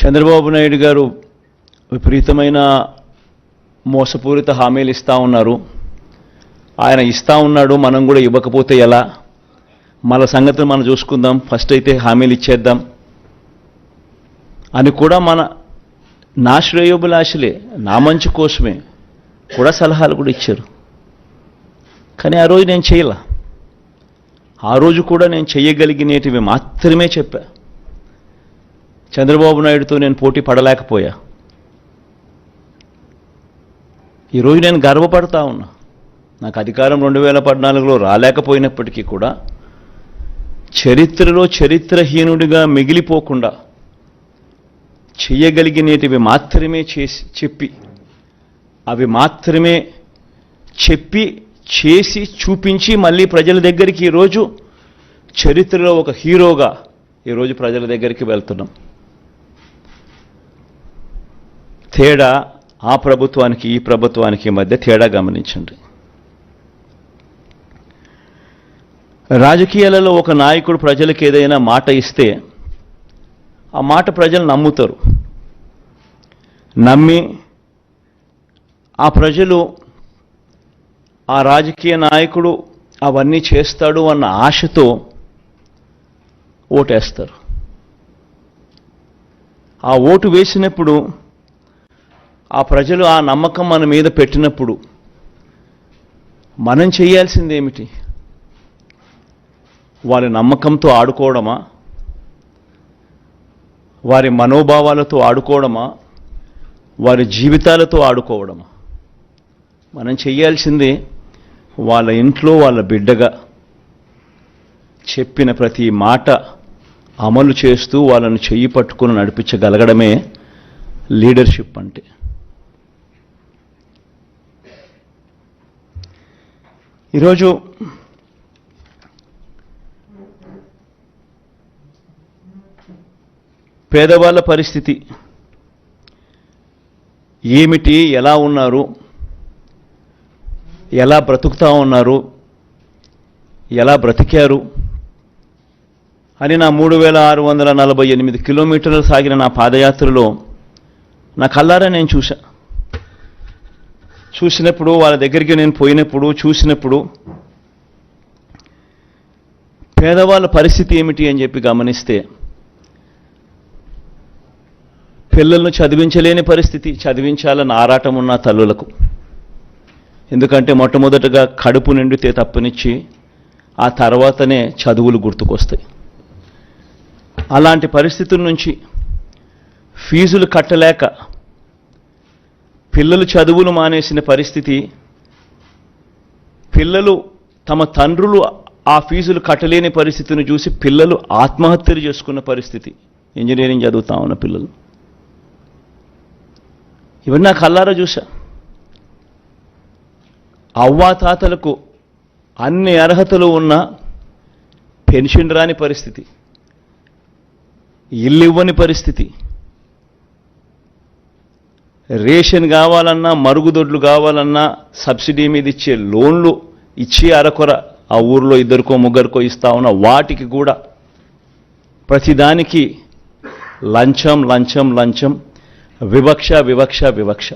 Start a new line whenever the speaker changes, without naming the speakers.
చంద్రబాబు నాయుడు గారు విపరీతమైన మోసపూరిత హామీలు ఇస్తా ఉన్నారు. ఆయన ఇస్తా ఉన్నాడు, మనం కూడా ఇవ్వకపోతే ఎలా, మన సంగతిని మనం చూసుకుందాం, ఫస్ట్ అయితే హామీలు ఇచ్చేద్దాం అని కూడా నా శ్రేయోభిలాషులే, నా మంచి కోసమే కూడా సలహాలు కూడా ఇచ్చారు. కానీ ఆ రోజు నేను చేయలా. ఆ రోజు కూడా నేను చేయగలిగినటివి మాత్రమే చెప్పా. చంద్రబాబు నాయుడుతో నేను పోటీ పడలేకపోయా. ఈరోజు నేను గర్వపడతా ఉన్నా. నాకు అధికారం 2014లో రాలేకపోయినప్పటికీ కూడా చరిత్రలో చరిత్రహీనుడిగా మిగిలిపోకుండా చేయగలిగినటివి మాత్రమే చెప్పి అవి మాత్రమే చెప్పి చేసి చూపించి మళ్ళీ ప్రజల దగ్గరికి ఈరోజు చరిత్రలో ఒక హీరోగా ఈరోజు ప్రజల దగ్గరికి వెళ్తున్నాం. తేడా ఆ ప్రభుత్వానికి ఈ ప్రభుత్వానికి మధ్య తేడా గమనించండి. రాజకీయాలలో ఒక నాయకుడు ప్రజలకు ఏదైనా మాట ఇస్తే ఆ మాట ప్రజలు నమ్ముతారు. నమ్మి ఆ ప్రజలు ఆ రాజకీయ నాయకుడు అవన్నీ చేస్తాడు అన్న ఆశతో ఓటేస్తారు. ఆ ఓటు వేసినప్పుడు ఆ ప్రజలు ఆ నమ్మకం మన మీద పెట్టినప్పుడు మనం చేయాల్సిందేమిటి? వారి నమ్మకంతో ఆడుకోవడమా, వారి మనోభావాలతో ఆడుకోవడమా, వారి జీవితాలతో ఆడుకోవడమా? మనం చేయాల్సిందే వాళ్ళ ఇంట్లో వాళ్ళ బిడ్డగా చెప్పిన ప్రతి మాట అమలు చేస్తూ వాళ్ళను చెయ్యి పట్టుకుని నడిపించగలగడమే లీడర్షిప్ అంటే. ఈరోజు పేదవాళ్ళ పరిస్థితి ఏమిటి, ఎలా ఉన్నారు, ఎలా బ్రతుకుతా ఉన్నారు, ఎలా బ్రతికారు అని నా 3648 కిలోమీటర్లు సాగిన నా పాదయాత్రలో నా కళ్ళారా నేను చూసినప్పుడు వాళ్ళ దగ్గరికి నేను పోయినప్పుడు చూసినప్పుడు పేదవాళ్ళ పరిస్థితి ఏమిటి అని చెప్పి గమనిస్తే పిల్లలను చదివించలేని పరిస్థితి, చదివించాలని ఆరాటం ఉన్న తల్లులకు. ఎందుకంటే మొట్టమొదటగా కడుపు నిండితే తప్పనిచ్చి ఆ తర్వాతనే చదువులు గుర్తుకొస్తాయి. అలాంటి పరిస్థితుల నుంచి ఫీజులు కట్టలేక పిల్లలు చదువులు మానేసిన పరిస్థితి, పిల్లలు తమ తండ్రులు ఆ ఫీజులు కట్టలేని పరిస్థితిని చూసి పిల్లలు ఆత్మహత్యలు చేసుకున్న పరిస్థితి, ఇంజనీరింగ్ చదువుతా ఉన్న పిల్లలు. ఇవన్నీ నా కళ్ళారా చూసా. అవ్వాతాతలకు అన్ని అర్హతలు ఉన్న పెన్షన్ రాని పరిస్థితి, ఇల్లు ఇవ్వని పరిస్థితి, రేషన్ కావాలన్నా, మరుగుదొడ్లు కావాలన్నా సబ్సిడీ మీద ఇచ్చే లోన్లు ఇచ్చి అరకొర ఆ ఊర్లో 2కో 3కో ఇస్తా ఉన్న వాటికి కూడా ప్రతిదానికి లంచం లంచం లంచం, వివక్ష వివక్ష వివక్ష.